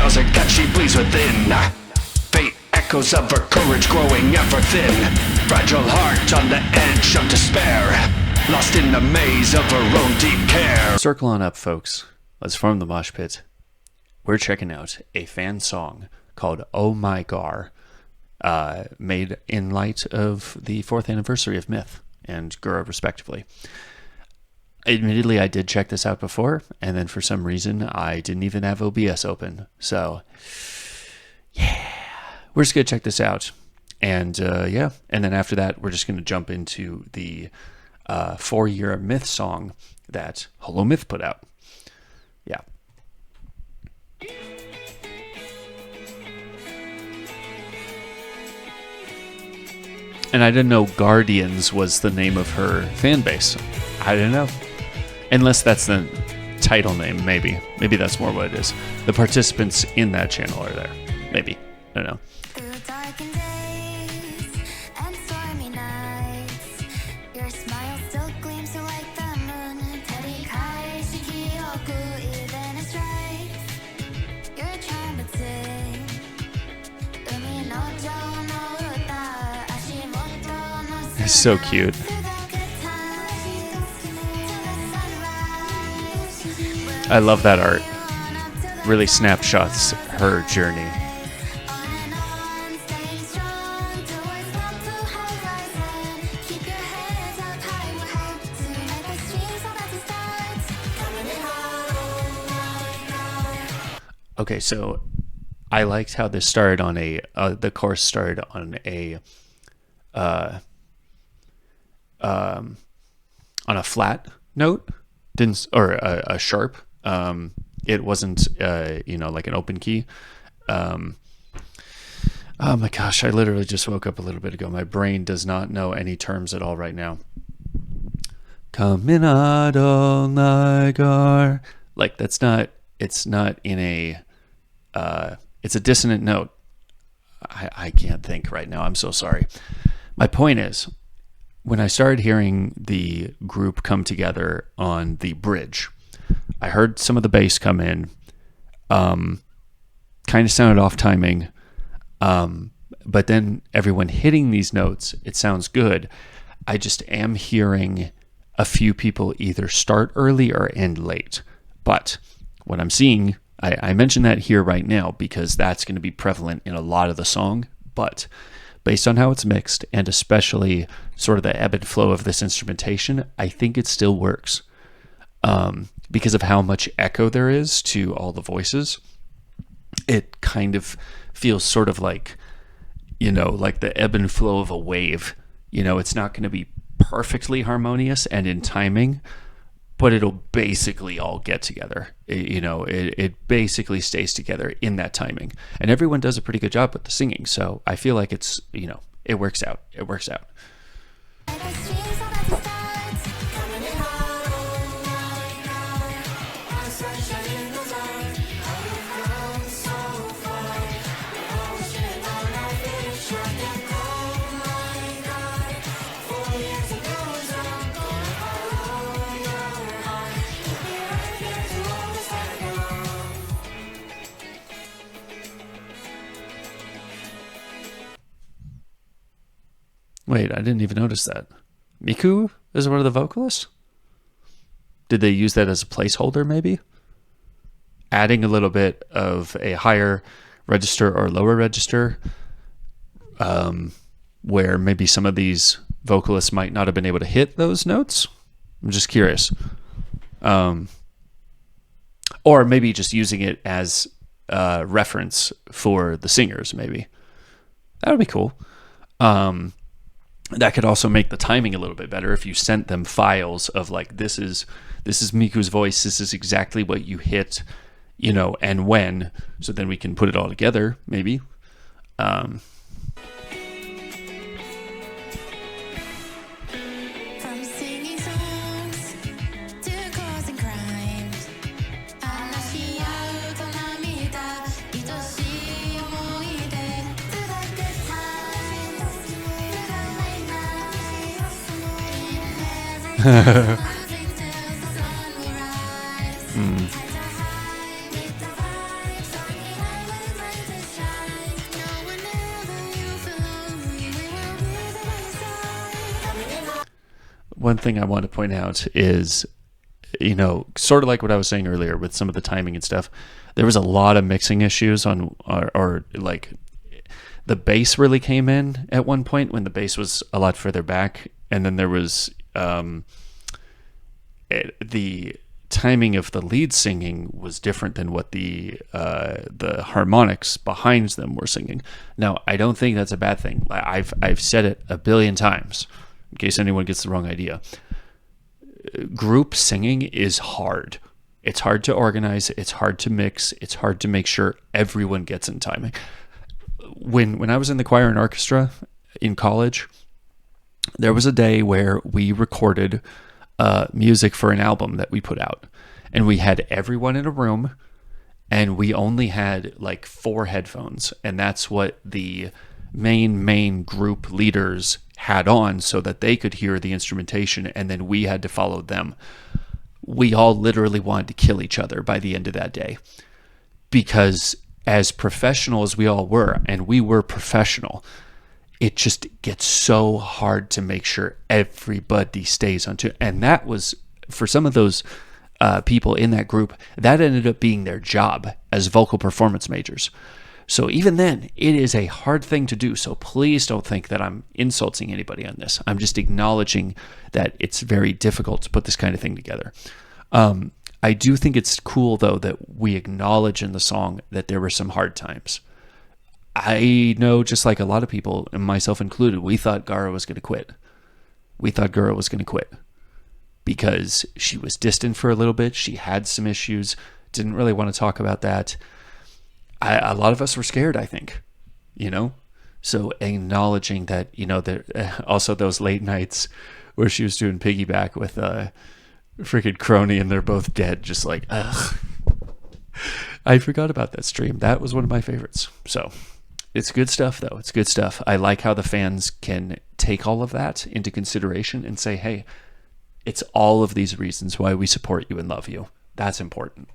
music that she bleeds within. Fate echoes of her courage growing ever thin. Fragile heart on the edge of despair, lost in the maze of her own deep care. Circle on up, folks. Let's form the mosh pit. We're checking out a fan song called Oh My Gawr, made in light of the 4th anniversary of Myth and Gura, respectively. Admittedly, I did check this out before, and then for some reason, I didn't even have OBS open. So, yeah, we're just going to check this out. And, yeah, and then after that, we're just going to jump into the 4-year Myth song that HOLOMYTH put out. Yeah. And I didn't know Guardians was the name of her fan base. I didn't know. Unless that's the title name, maybe. Maybe that's more what it is. The participants in that channel are there. Maybe. I don't know. He's so cute. I love that art. Really snapshots her journey. Okay, so I liked how this started on the chorus started on a flat note, a sharp. It wasn't, like an open key. Oh my gosh, I literally just woke up a little bit ago. My brain does not know any terms at all right now. Caminado Nigar. Like, it's not in a, it's a dissonant note. I can't think right now. I'm so sorry. My point is, when I started hearing the group come together on the bridge, I heard some of the bass come in, kind of sounded off timing, but then everyone hitting these notes, it sounds good. I just am hearing a few people either start early or end late. But what I'm seeing, I mention that here right now because that's going to be prevalent in a lot of the song, but based on how it's mixed and especially sort of the ebb and flow of this instrumentation, I think it still works. Because of how much echo there is to all the voices, it kind of feels sort of like, like the ebb and flow of a wave. It's not going to be perfectly harmonious and in timing, but it'll basically all get together. It basically stays together in that timing. And everyone does a pretty good job with the singing, so I feel like it's, it works out. It works out. Wait, I didn't even notice that. Miku is one of the vocalists? Did they use that as a placeholder, maybe? Adding a little bit of a higher register or lower register, where maybe some of these vocalists might not have been able to hit those notes? I'm just curious. Or maybe just using it as a reference for the singers, maybe. That would be cool. That could also make the timing a little bit better if you sent them files of like, this is Miku's voice, this is exactly what you hit, and when, so then we can put it all together, maybe. one thing I want to point out is, sort of like what I was saying earlier with some of the timing and stuff, there was a lot of mixing issues or like the bass really came in at one point when the bass was a lot further back. And then there was the timing of the lead singing was different than what the harmonics behind them were singing. Now, I don't think that's a bad thing. I've said it a billion times, in case anyone gets the wrong idea. Group singing is hard. It's hard to organize. It's hard to mix. It's hard to make sure everyone gets in timing. When I was in the choir and orchestra in college, there was a day where we recorded music for an album that we put out, and we had everyone in a room, and we only had like 4 headphones, and that's what the main group leaders had on so that they could hear the instrumentation, and then we had to follow them. We all literally wanted to kill each other by the end of that day, because as professional as we all were, and we were professional, it just gets so hard to make sure everybody stays on tune. And that was, for some of those people in that group, that ended up being their job as vocal performance majors. So even then, it is a hard thing to do. So please don't think that I'm insulting anybody on this. I'm just acknowledging that it's very difficult to put this kind of thing together. I do think it's cool, though, that we acknowledge in the song that there were some hard times. I know, just like a lot of people, and myself included, we thought Gawr was going to quit. We thought Gura was going to quit because she was distant for a little bit. She had some issues, didn't really want to talk about that. A lot of us were scared, I think, So acknowledging that, there also those late nights where she was doing piggyback with freaking Crony and they're both dead, just like, ugh. I forgot about that stream. That was one of my favorites. So it's good stuff, though. It's good stuff. I like how the fans can take all of that into consideration and say, hey, it's all of these reasons why we support you and love you. That's important.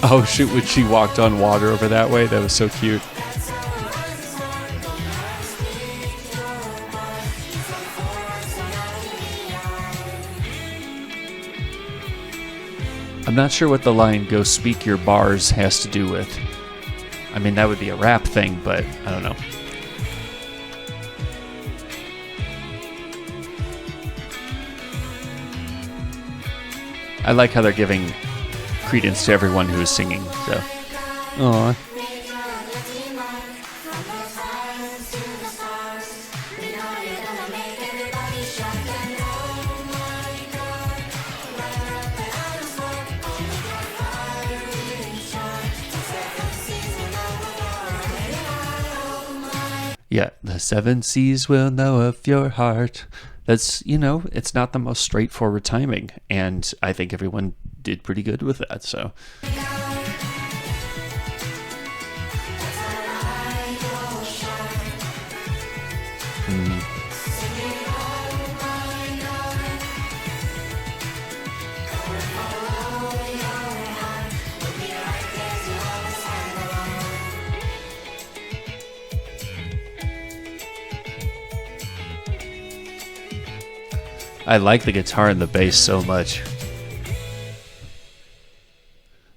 Oh, shoot, when she walked on water over that way, that was so cute. I'm not sure what the line "go speak your bars" has to do with. I mean, that would be a rap thing, but I don't know. I like how they're giving credence to everyone who is singing, so. Aww. Yeah, the 7 seas will know of your heart. That's, it's not the most straightforward timing, and I think everyone did pretty good with that, so. I like the guitar and the bass so much.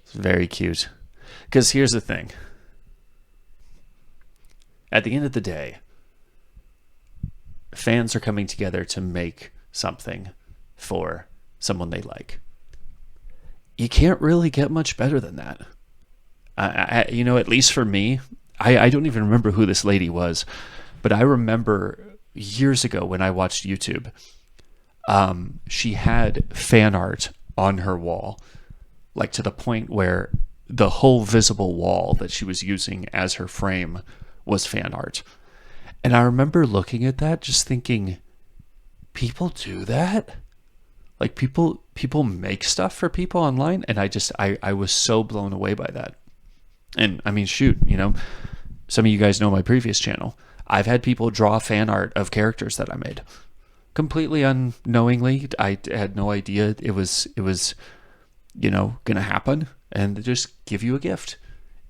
It's very cute. Because here's the thing. At the end of the day, fans are coming together to make something for someone they like. You can't really get much better than that. At least for me, I don't even remember who this lady was, but I remember years ago when I watched YouTube, she had fan art on her wall, like to the point where the whole visible wall that she was using as her frame was fan art. And I remember looking at that just thinking, people do that? Like people make stuff for people online? And I was so blown away by that. And I mean, shoot, some of you guys know my previous channel. I've had people draw fan art of characters that I made. Completely unknowingly. I had no idea it was going to happen, and they just give you a gift.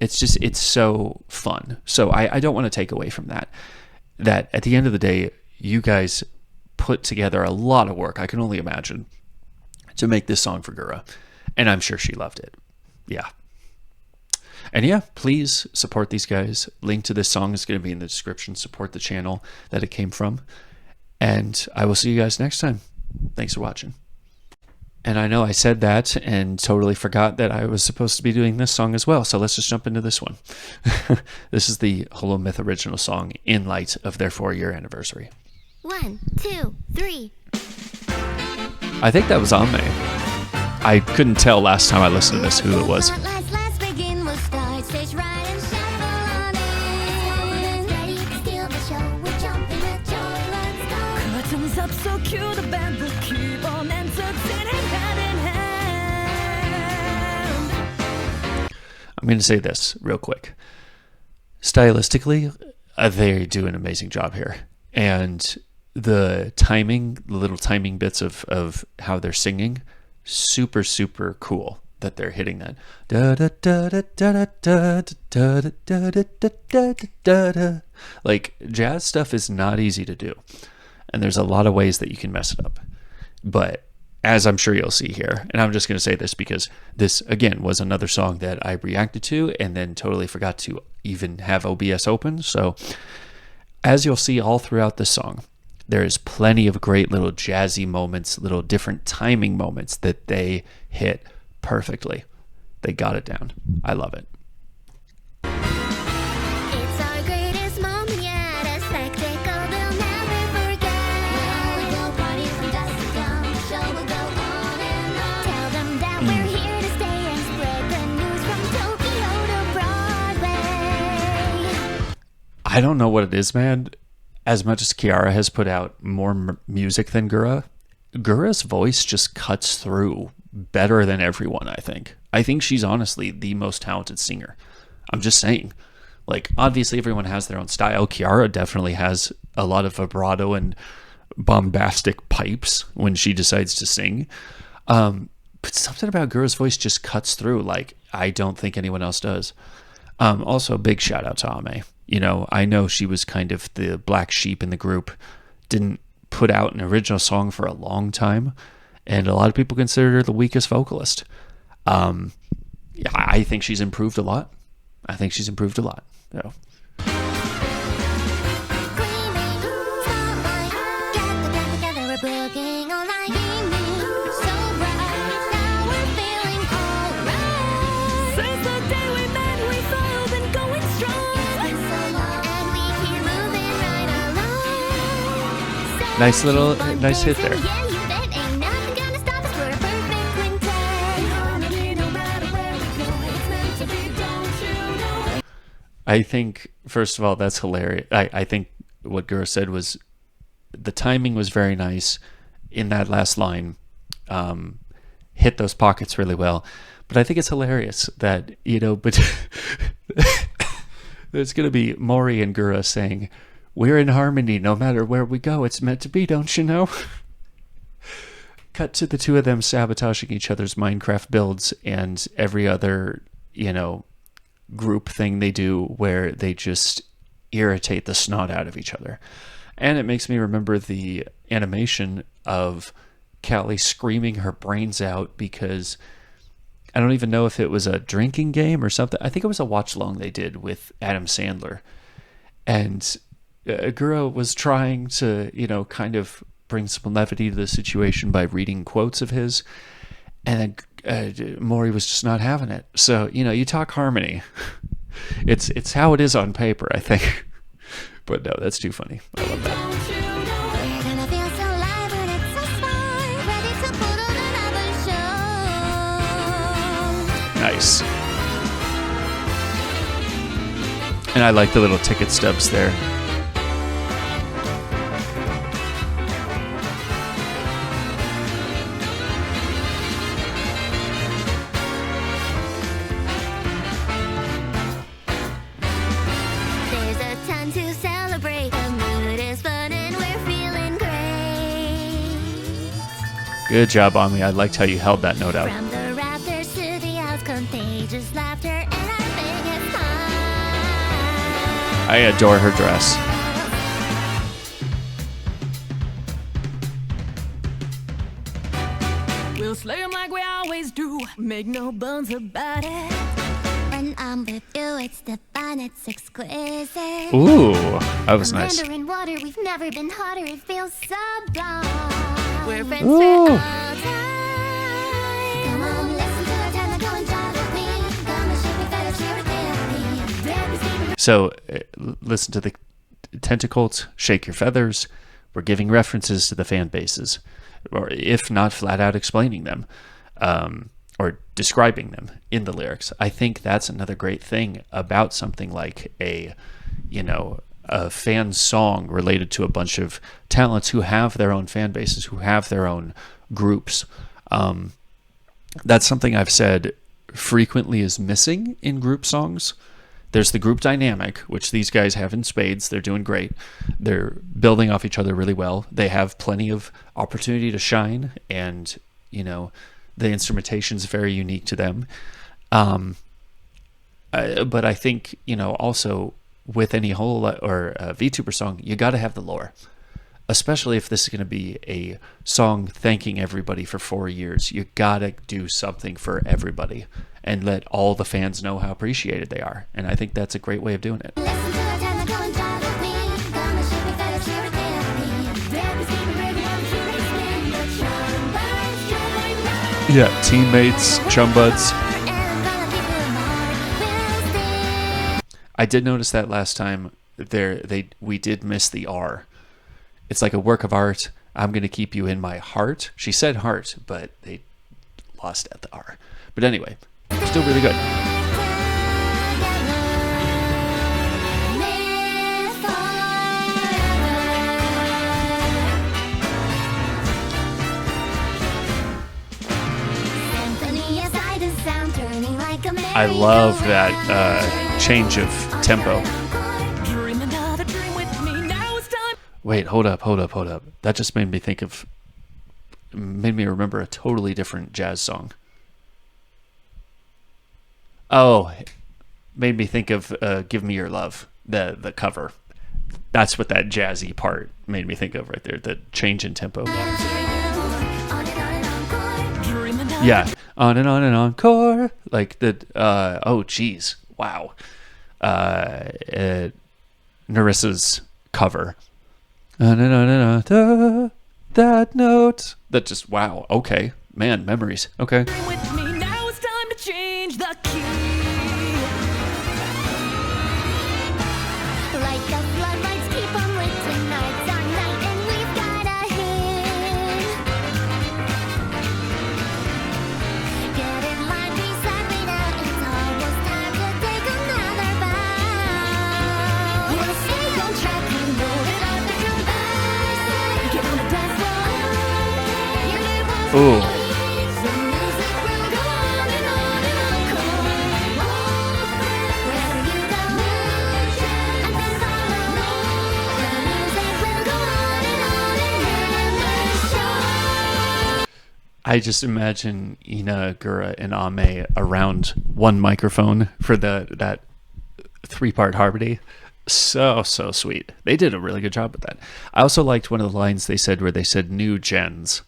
it's so fun. So I don't want to take away from that at the end of the day, you guys put together a lot of work, I can only imagine, to make this song for Gura, and I'm sure she loved it. Yeah. And yeah, please support these guys. Link to this song is going to be in the description. Support the channel that it came from. And I will see you guys next time. Thanks for watching. And I know I said that and totally forgot that I was supposed to be doing this song as well. So let's just jump into this one. This is the HOLOMYTH original song in light of their 4-year anniversary. 1, 2, 3. I think that was on me. I couldn't tell last time I listened to this who it was. Let's begin. We'll start stage right and shuffle on in. Ready to steal the show. We're jumping with joy. Let's go. Curtains up so cute, the band will keep on entertaining hand in hand. I'm going to say this real quick. Stylistically, they do an amazing job here. And the timing, the little timing bits of how they're singing, super, super cool that they're hitting that. Da da da da da da da da da da da da da. Like, jazz stuff is not easy to do. And there's a lot of ways that you can mess it up. But as I'm sure you'll see here, and I'm just going to say this because this, again, was another song that I reacted to and then totally forgot to even have OBS open. So as you'll see all throughout the song, there is plenty of great little jazzy moments, little different timing moments that they hit perfectly. They got it down. I love it. It's our greatest moment yet. A spectacle they'll never forget. We'll go party from dusk to dawn. The show will go on and on. Tell them that we're here to stay and spread the news from Tokyo to Broadway. I don't know what it is, man. As much as Kiara has put out more music than Gura, Gura's voice just cuts through better than everyone, I think. I think she's honestly the most talented singer. I'm just saying. Like, obviously everyone has their own style. Kiara definitely has a lot of vibrato and bombastic pipes when she decides to sing. But something about Gura's voice just cuts through like I don't think anyone else does. Also, big shout out to Ame. You know, I know she was kind of the black sheep in the group, didn't put out an original song for a long time, and a lot of people consider her the weakest vocalist. Yeah, I think she's improved a lot. So. Nice hit there. I think, first of all, that's hilarious. I think what Gura said was the timing was very nice in that last line. Hit those pockets really well. But I think it's hilarious that, you know, but there's going to be Mori and Gura saying, "We're in harmony no matter where we go. It's meant to be, don't you know?" Cut to the two of them sabotaging each other's Minecraft builds and every other, you know, group thing they do where they just irritate the snot out of each other. And it makes me remember the animation of Callie screaming her brains out because I don't even know if it was a drinking game or something. I think it was a watch along they did with Adam Sandler. And Gura was trying to, you know, kind of bring some levity to the situation by reading quotes of his. And then Maury was just not having it. So, you know, you talk harmony. It's how it is on paper, I think. But no, that's too funny. I love that. Nice. And I like the little ticket stubs there. There's a ton to celebrate. The mood is fun and we're feeling great. Good job, Ami. I liked how you held that note out. From the rafters to the house, contagious laughter and our biggest I adore her dress. We'll slay 'em like we always do. Make no bones about it. When I'm with you, it's divine, it's exquisite. Ooh, that was nice. Surrender in water, we've never been hotter, it feels sublime. We're friends Ooh. for all time. Come on, listen to the time, go and drive with me. Gonna shake your feathers, here with therapy. So, listen to the tentacles, shake your feathers. We're giving references to the fan bases, or if not flat out explaining them, or describing them in the lyrics. I think that's another great thing about something like a fan song related to a bunch of talents who have their own fan bases, who have their own groups. That's something I've said frequently is missing in group songs. There's the group dynamic, which these guys have in spades. They're doing great. They're building off each other really well. They have plenty of opportunity to shine, and, the instrumentation is very unique to them. But I think, also with any VTuber song, you got to have the lore. Especially if this is going to be a song thanking everybody for 4 years. You got to do something for everybody and let all the fans know how appreciated they are. And I think that's a great way of doing it. Listen to the time, go and drive with me. Gonna shake your feathers, here with therapy. Therapy's keeping baby on the teammates, man. The chum buds, join us. Yeah, teammates, chum buds. And I'm gonna keep your heart will stay. I did notice that last time we did miss the R. It's like a work of art. I'm going to keep you in my heart. She said heart, but they lost at the R. But anyway, still really good. I love that change of tempo. Dream another dream with me. Now it's time. Wait, hold up. That just made me remember a totally different jazz song. Oh, made me think of Give Me Your Love, the cover. That's what that jazzy part made me think of right there, the change in tempo. Yeah, on and encore. Like the, oh geez, wow. Narissa's cover. That note. That just, wow, okay. Man, memories. Okay. Dream with me. Now it's time to change the key. Like the floodlights keep on lit tonight's our night and we've got a hit. Get in line beside me now, it's almost time to take another bow. Wanna stay on track and roll it up the combine. Get on the dance floor. You live on Ooh. the music will go on and on and on. Come on, wherever you go, and then follow. The music will go on and never stop. I just imagine Ina, Gura, and Ame around one microphone for that 3-part harmony. So sweet. They did a really good job with that. I also liked one of the lines they said where they said new gens.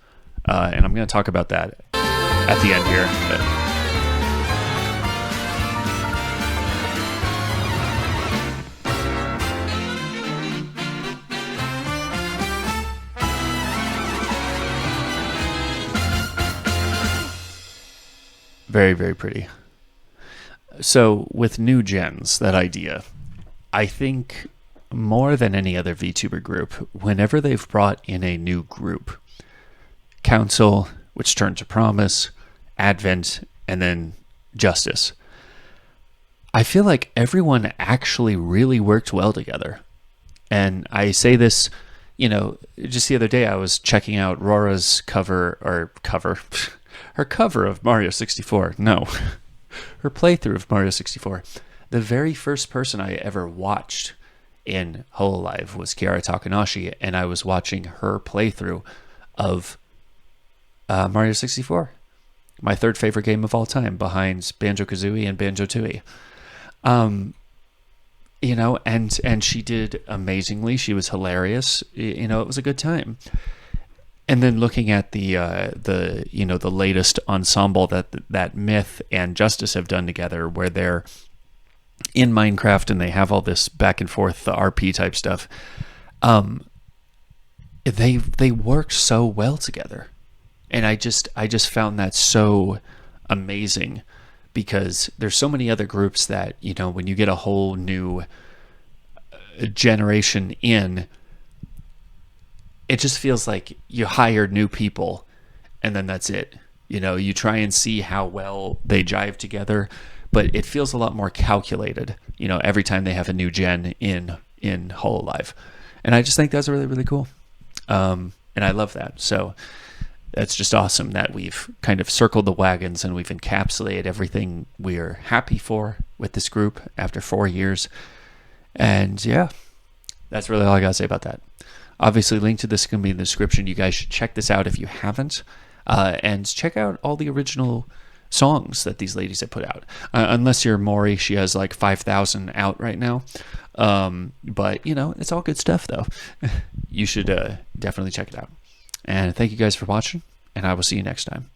And I'm going to talk about that at the end here. Very, very pretty. So with new gens, that idea, I think more than any other VTuber group, whenever they've brought in a new group, Council, which turned to Promise, Advent, and then Justice, I feel like everyone actually really worked well together. And I say this, just the other day I was checking out Rora's her cover of Mario 64. No, her playthrough of Mario 64. The very first person I ever watched in Hololive was Kiara Takanashi, and I was watching her playthrough of Mario 64, my third favorite game of all time, behind Banjo-Kazooie and Banjo-Tooie. and she did amazingly. She was hilarious. It was a good time. And then looking at the latest ensemble that Myth and Justice have done together, where they're in Minecraft and they have all this back and forth, the RP type stuff. They work so well together, and I just found that so amazing, because there's so many other groups that when you get a whole new generation in, it just feels like you hired new people and then that's it. You try and see how well they jive together, but it feels a lot more calculated, every time they have a new gen in Hololive. And I just think that's really, really cool. And I love that. So that's just awesome that we've kind of circled the wagons and we've encapsulated everything we're happy for with this group after 4 years. And yeah, that's really all I got to say about that. Obviously, link to this is going to be in the description. You guys should check this out if you haven't. And check out all the original songs that these ladies have put out. Unless you're Maury, she has like 5,000 out right now. But, it's all good stuff, though. You should definitely check it out. And thank you guys for watching, and I will see you next time.